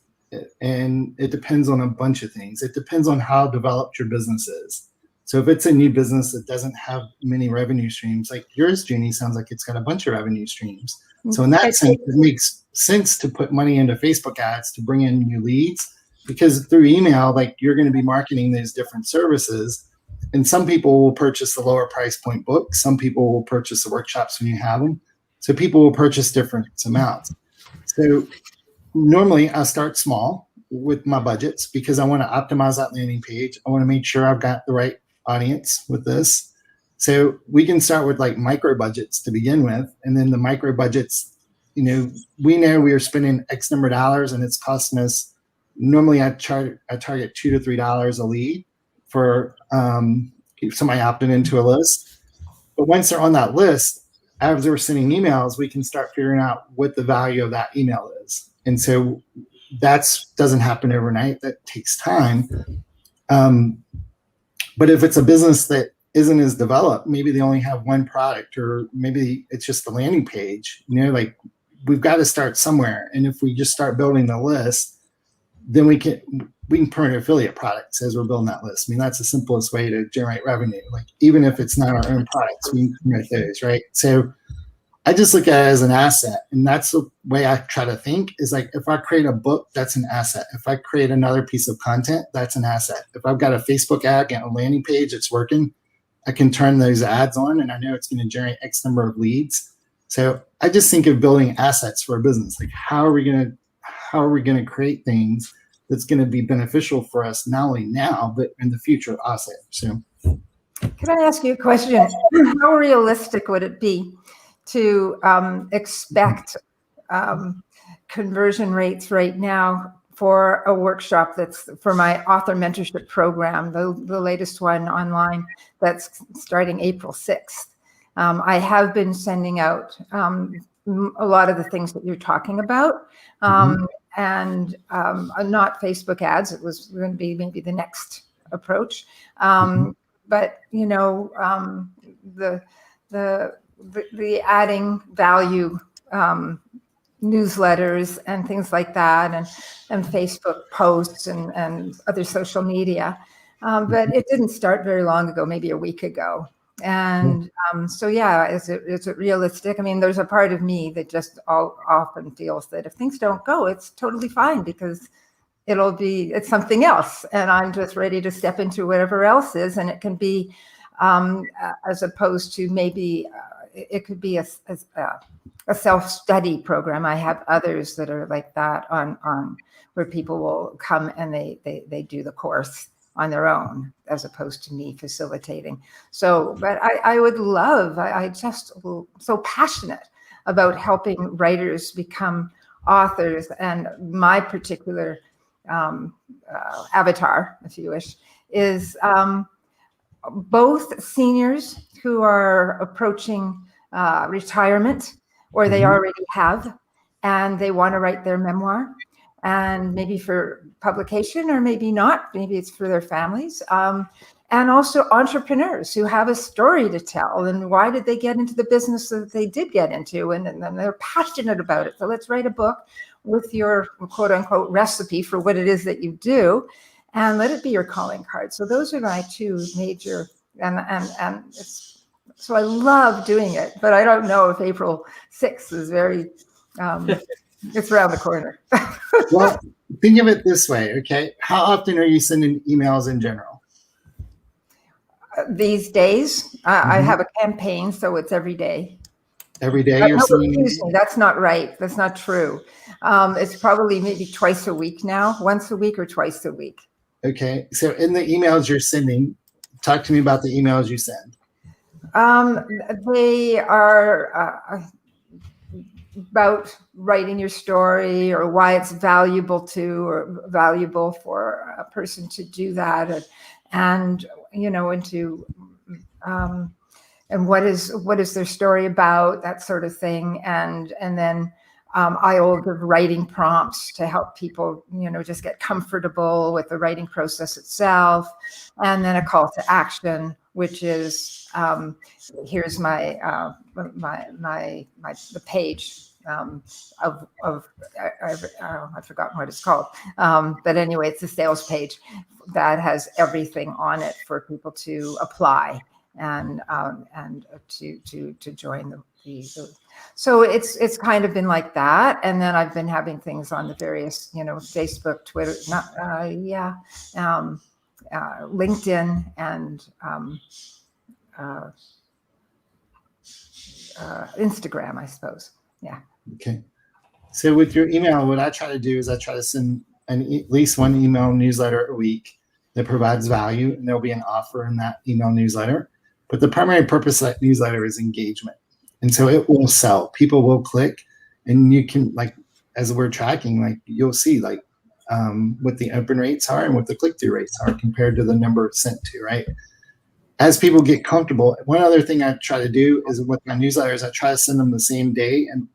And it depends on a bunch of things. It depends on how developed your business is. So if it's a new business that doesn't have many revenue streams, like yours, Junie, sounds like it's got a bunch of revenue streams. So in that sense, it makes sense to put money into Facebook ads to bring in new leads, because through email, like you're going to be marketing these different services. And some people will purchase the lower price point books. Some people will purchase the workshops when you have them. So people will purchase different amounts. So normally I'll start small with my budgets because I want to optimize that landing page. I want to make sure I've got the right audience with this. So we can start with like micro budgets to begin with. And then the micro budgets, we know we are spending X number of dollars and it's costing us, normally I target $2 to $3 a lead for somebody opted into a list. But once they're on that list, as we're sending emails, we can start figuring out what the value of that email is. And so that doesn't happen overnight. That takes time. But if it's a business that isn't as developed, maybe they only have one product, or maybe it's just the landing page, like we've got to start somewhere. And if we just start building the list, then we can promote affiliate products as we're building that list. That's the simplest way to generate revenue. Like even if it's not our own products, we can promote those, right? So I just look at it as an asset. And that's the way I try to think, is like, if I create a book, that's an asset. If I create another piece of content, that's an asset. If I've got a Facebook ad and a landing page that's working, I can turn those ads on and I know it's going to generate X number of leads. So I just think of building assets for a business. Like how are we going to create things that's going to be beneficial for us, not only now, but in the future also. So can I ask you a question? How realistic would it be to expect conversion rates right now for a workshop that's for my author mentorship program, the latest one online that's starting April 6th? I have been sending out a lot of the things that you're talking about, and not Facebook ads. It was going to be maybe the next approach. But the adding value newsletters and things like that, and Facebook posts and other social media. But it didn't start very long ago, maybe a week ago. And so, yeah, is it realistic? There's a part of me that just often feels that if things don't go, it's totally fine, because it's something else. And I'm just ready to step into whatever else is. And it can be, as opposed to maybe it could be a self-study program. I have others that are like that on where people will come and they do the course on their own, as opposed to me facilitating. So, but I would love, I just so passionate about helping writers become authors. And my particular avatar, if you wish, is both seniors who are approaching retirement, or they already have, and they want to write their memoir, and maybe for publication or maybe not, maybe it's for their families. And also entrepreneurs who have a story to tell, and why did they get into the business that they did get into, and then they're passionate about it. So let's write a book with your quote unquote recipe for what it is that you do, and let it be your calling card. So those are my two major, and it's, so I love doing it, but I don't know if April 6th is very, it's around the corner. Well, think of it this way, okay? How often are you sending emails in general? These days, I have a campaign, so it's every day. Every day you're No, sending? excuse me, that's not right. That's not true. It's probably maybe twice a week now, once a week or twice a week. Okay, so in the emails you're sending, talk to me about the emails you send. They are about writing your story, or why it's valuable to, or valuable for a person to do that, and you know, into and what is their story about, that sort of thing, and then I will give writing prompts to help people, you know, just get comfortable with the writing process itself, and then a call to action, which is here's the page I've forgotten what it's called, but anyway, it's a sales page that has everything on it for people to apply and to join the so it's kind of been like that. And then I've been having things on the various, you know, Facebook, Twitter, LinkedIn, and Instagram, I suppose. Yeah. Okay. So with your email, what I try to do is I try to send at least one email newsletter a week that provides value, and there'll be an offer in that email newsletter. But the primary purpose of that newsletter is engagement. And so it will sell. People will click, and you can, like, as we're tracking, like, you'll see like what the open rates are and what the click-through rates are compared to the number sent to, right? As people get comfortable, one other thing I try to do is with my newsletters, I try to send them the same day and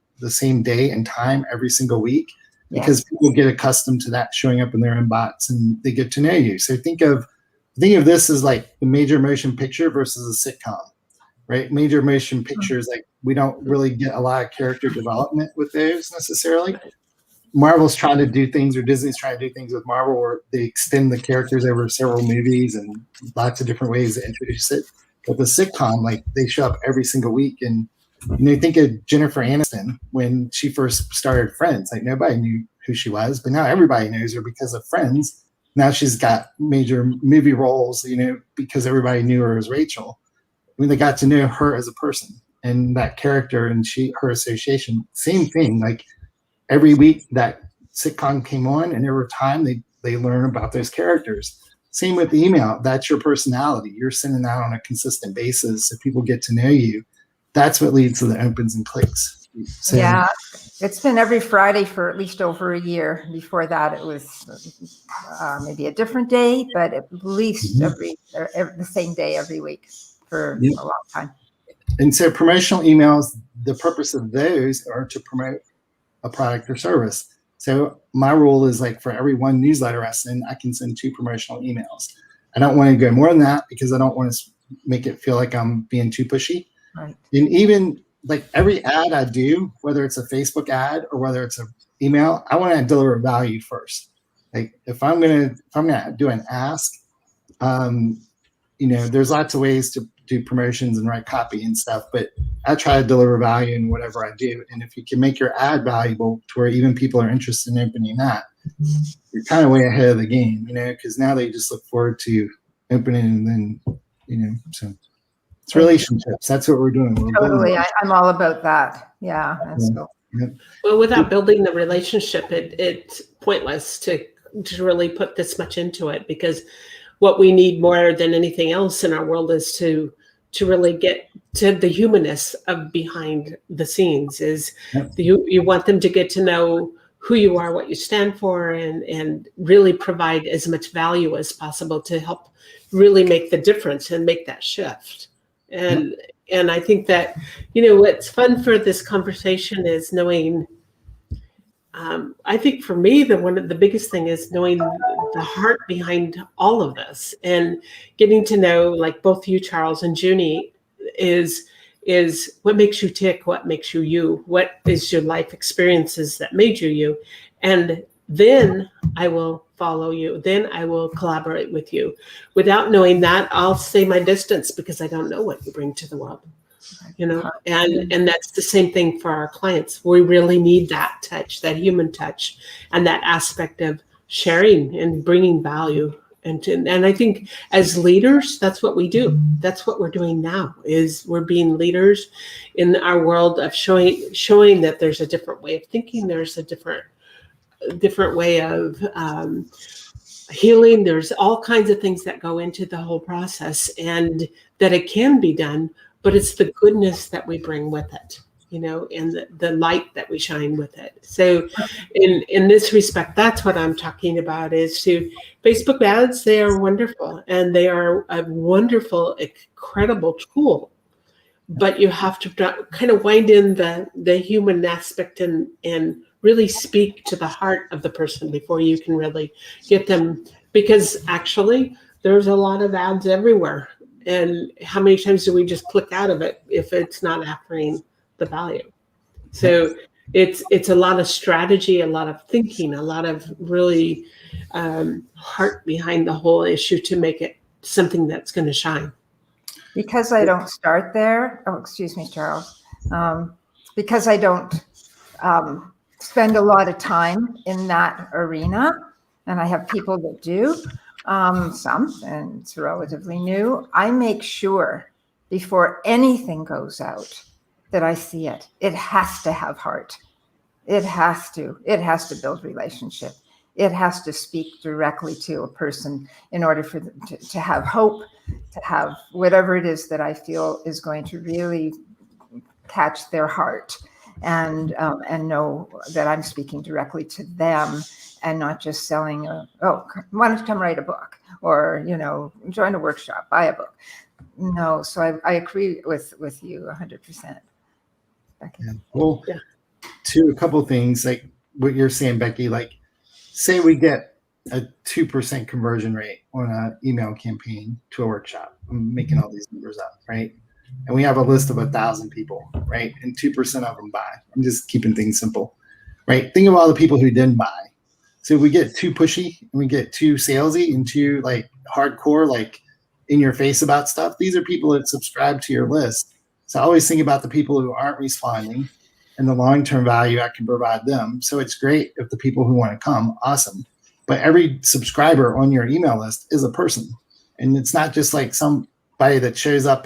time every single week, because people get accustomed to that showing up in their inbox and they get to know you. So think of this as like the major motion picture versus a sitcom, right? Major motion pictures, like, we don't really get a lot of character development with those necessarily. Marvel's trying to do things, or Disney's trying to do things with Marvel where they extend the characters over several movies and lots of different ways to introduce it. But the sitcom, like, they show up every single week. And, you know, think of Jennifer Aniston when she first started Friends. Like, nobody knew who she was, but now everybody knows her because of Friends. Now she's got major movie roles, you know, because everybody knew her as Rachel. I mean, they got to know her as a person and that character and her association. Same thing, like, every week that sitcom came on, and over time they learn about those characters. Same with the email. That's your personality. You're sending that on a consistent basis so people get to know you. That's what leads to the opens and clicks. So, yeah, it's been every Friday for at least over a year. Before that, it was maybe a different day, but at least every the same day every week for a long time. And so promotional emails, the purpose of those are to promote a product or service. So my rule is, like, for every one newsletter I send, I can send 2 promotional emails. I don't want to go more than that because I don't want to make it feel like I'm being too pushy. Right. And even like every ad I do, whether it's a Facebook ad or whether it's an email, I want to deliver value first. Like, if I'm gonna do an ask, you know, there's lots of ways to do promotions and write copy and stuff, but I try to deliver value in whatever I do. And if you can make your ad valuable to where even people are interested in opening that, you're kind of way ahead of the game, you know, because now they just look forward to opening, and then, you know, so it's relationships. That's what we're doing. Totally. I'm all about that. Yeah. That's cool. Well, without building the relationship, it's pointless to really put this much into it, because what we need more than anything else in our world is to really get to the humanness of behind the scenes. Is you want them to get to know who you are, what you stand for, and really provide as much value as possible to help really make the difference and make that shift. And I think that, what's fun for this conversation is knowing, I think for me, one of the biggest thing is knowing the heart behind all of this, and getting to know, like both you, Charles, and Junie, is what makes you tick, what makes you you, what is your life experiences that made you you. And then I will follow you. Then I will collaborate with you. Without knowing that, I'll stay my distance because I don't know what you bring to the world. And that's the same thing for our clients. We really need that touch, that human touch, and that aspect of sharing and bringing value. And I think as leaders, that's what we do. That's what we're doing now, is we're being leaders in our world of showing that there's a different way of thinking. There's a different way of healing. There's all kinds of things that go into the whole process, and that it can be done, but it's the goodness that we bring with it, and the light that we shine with it. So in this respect, that's what I'm talking about, is to Facebook ads. They are wonderful, and they are a wonderful, incredible tool, but you have to kind of wind in the human aspect and really speak to the heart of the person before you can really get them, because actually there's a lot of ads everywhere. And how many times do we just click out of it if it's not offering the value? So it's a lot of strategy, a lot of thinking, a lot of really heart behind the whole issue to make it something that's going to shine. Because I don't start there. Oh, excuse me, Charles. Because I don't spend a lot of time in that arena, and I have people that do. Some, and it's relatively new. I make sure before anything goes out that I see it. It has to have heart. It has to build relationship. It has to speak directly to a person in order for them to have hope, to have whatever it is that I feel is going to really catch their heart, and know that I'm speaking directly to them, and not just selling why don't you come write a book, or, join a workshop, buy a book. No, so I agree with you 100%. Becky. Yeah. Well, a couple of things, like what you're saying, Becky, like say we get a 2% conversion rate on an email campaign to a workshop. I'm making all these numbers up, right? And we have a list of 1,000 people, right? And 2% of them buy. I'm just keeping things simple, right? Think of all the people who didn't buy. So if we get too pushy and we get too salesy and too like hardcore, like in your face about stuff, these are people that subscribe to your list. So I always think about the people who aren't responding and the long-term value I can provide them. So it's great if the people who want to come, awesome. But every subscriber on your email list is a person. And it's not just like somebody that shows up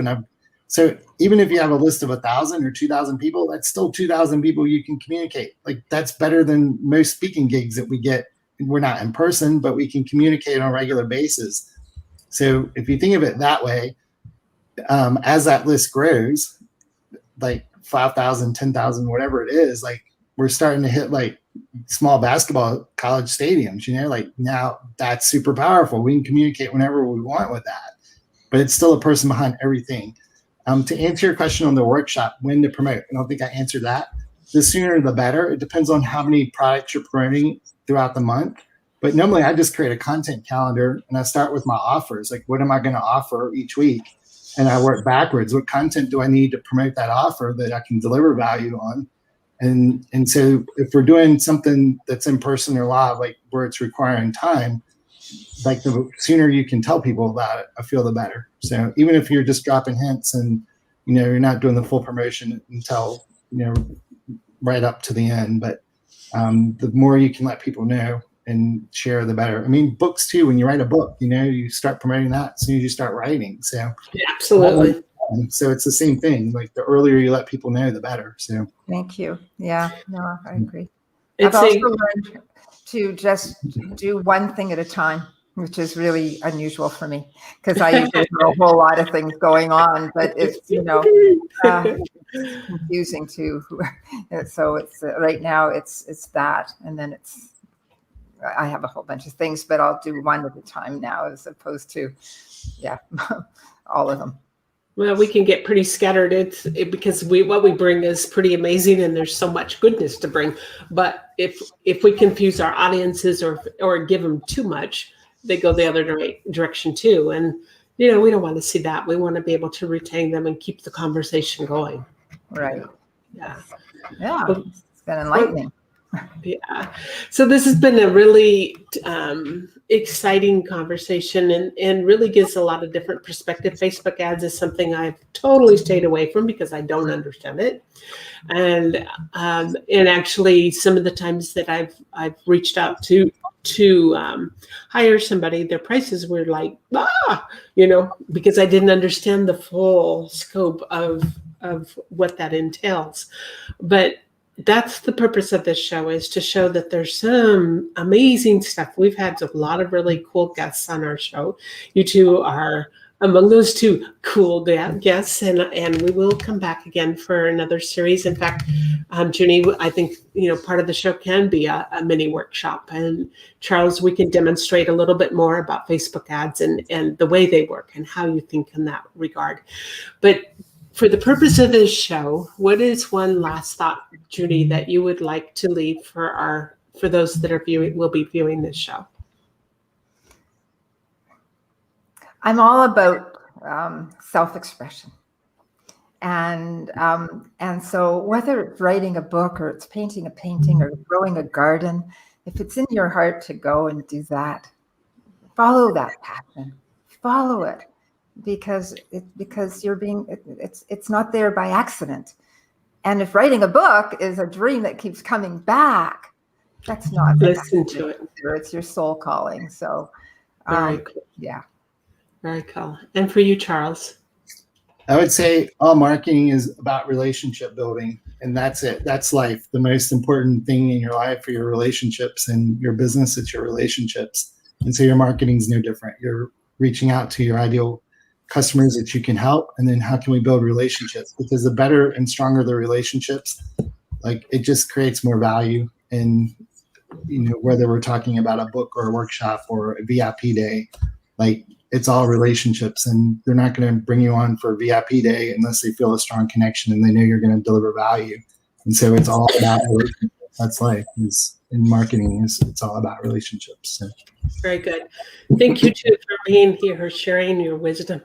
so even if you have a list of 1,000 or 2,000 people, that's still 2,000 people you can communicate. Like that's better than most speaking gigs that we get. We're not in person, but we can communicate on a regular basis. So if you think of it that way, as that list grows, like 5,000, 10,000, whatever it is, like we're starting to hit like small basketball college stadiums, like now that's super powerful. We can communicate whenever we want with that, but it's still a person behind everything. To answer your question on the workshop, when to promote, I don't think I answered that. The sooner the better. It depends on how many products you're promoting throughout the month. But normally I just create a content calendar and I start with my offers. Like, what am I going to offer each week? And I work backwards. What content do I need to promote that offer that I can deliver value on? And so if we're doing something that's in person or live, like where it's requiring time, like the sooner you can tell people about it, I feel the better. So even if you're just dropping hints and, you're not doing the full promotion until, right up to the end, but the more you can let people know and share, the better. I mean, books too, when you write a book, you start promoting that as soon as you start writing. So yeah, absolutely. So it's the same thing. Like the earlier you let people know, the better. So Thank you. Yeah, no, I agree. It's I've also learned to just do one thing at a time. which is really unusual for me because I usually have a whole lot of things going on, but it's, it's confusing too. So it's right now it's that, and then I have a whole bunch of things, but I'll do one at a time now as opposed to, all of them. Well, we can get pretty scattered. Because what we bring is pretty amazing, and there's so much goodness to bring. But if we confuse our audiences or give them too much, they go the other direction too. And we don't want to see that. We want to be able to retain them and keep the conversation going. Right. Yeah. Yeah. It's been enlightening. Yeah. So this has been a really exciting conversation and really gives a lot of different perspective. Facebook ads is something I've totally stayed away from because I don't understand it. And actually some of the times that I've reached out to hire somebody, their prices were like, because I didn't understand the full scope of what that entails. But that's the purpose of this show, is to show that there's some amazing stuff. We've had a lot of really cool guests on our show. You two are among those two cool guests, and we will come back again for another series. In fact, Junie, I think part of the show can be a mini workshop. And Charles, we can demonstrate a little bit more about Facebook ads and the way they work and how you think in that regard. But for the purpose of this show, what is one last thought, Junie, that you would like to leave for those that will be viewing this show? I'm all about self-expression, and so whether it's writing a book or it's painting a painting or growing a garden, if it's in your heart to go and do that, follow that passion, follow it. Because it's not there by accident. And if writing a book is a dream that keeps coming back, that's not listen to it. It's your soul calling. So very cool. Yeah. Very cool. And for you, Charles? I would say all marketing is about relationship building, and that's it. That's life. The most important thing in your life are your relationships, and your business, it's your relationships. And so your marketing is no different. You're reaching out to your ideal customers that you can help, and then how can we build relationships? Because the better and stronger the relationships, it just creates more value. And whether we're talking about a book or a workshop or a VIP day, it's all relationships, and they're not going to bring you on for a VIP day unless they feel a strong connection and they know you're going to deliver value. And so it's all about relationships. That's life. In marketing, it's all about relationships. So. Very good. Thank you too for being here, sharing your wisdom,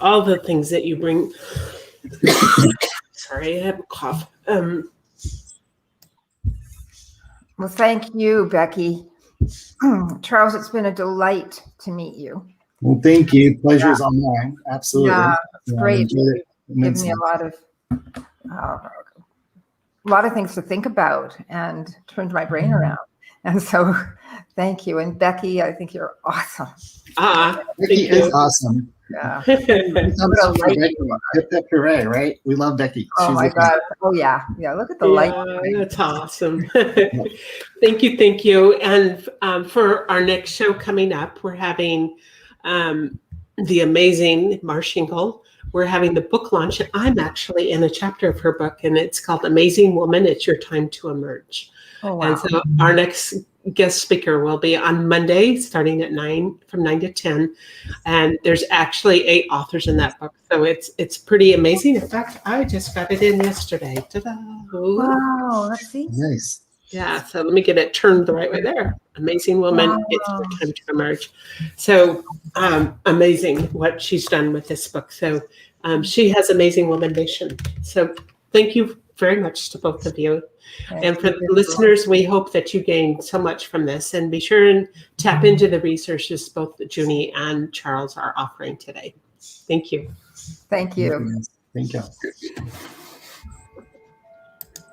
all the things that you bring. Sorry, I have a cough. Well, thank you, Becky. Charles, it's been a delight to meet you. Well, thank you. Pleasure's all mine. Absolutely. Yeah, it's great. Give me a lot of things to think about and turned my brain around. And so thank you. And Becky, I think you're awesome. Becky is awesome. Yeah. Hip, hip, hooray, right? We love Becky. Oh my God. Oh yeah. Yeah. Look at the light. That's awesome. Thank you. And for our next show coming up, we're having the amazing Marshingle. We're having the book launch. I'm actually in a chapter of her book, and it's called Amazing Woman, It's Your Time to Emerge. Oh, wow. And so our next guest speaker will be on Monday, starting at 9 to 10. And there's actually 8 authors in that book. So it's pretty amazing. In fact, I just got it in yesterday. Ta-da. Wow, let's see. Nice. Yeah, so let me get it turned the right way there. Amazing Woman, It's Your Time to Emerge. So amazing what she's done with this book. So she has Amazing Woman Nation. So thank you very much to both of you. And for the listeners, we hope that you gained so much from this, and be sure and tap into the resources both Junie and Charles are offering today. Thank you. Thank you. Thank you.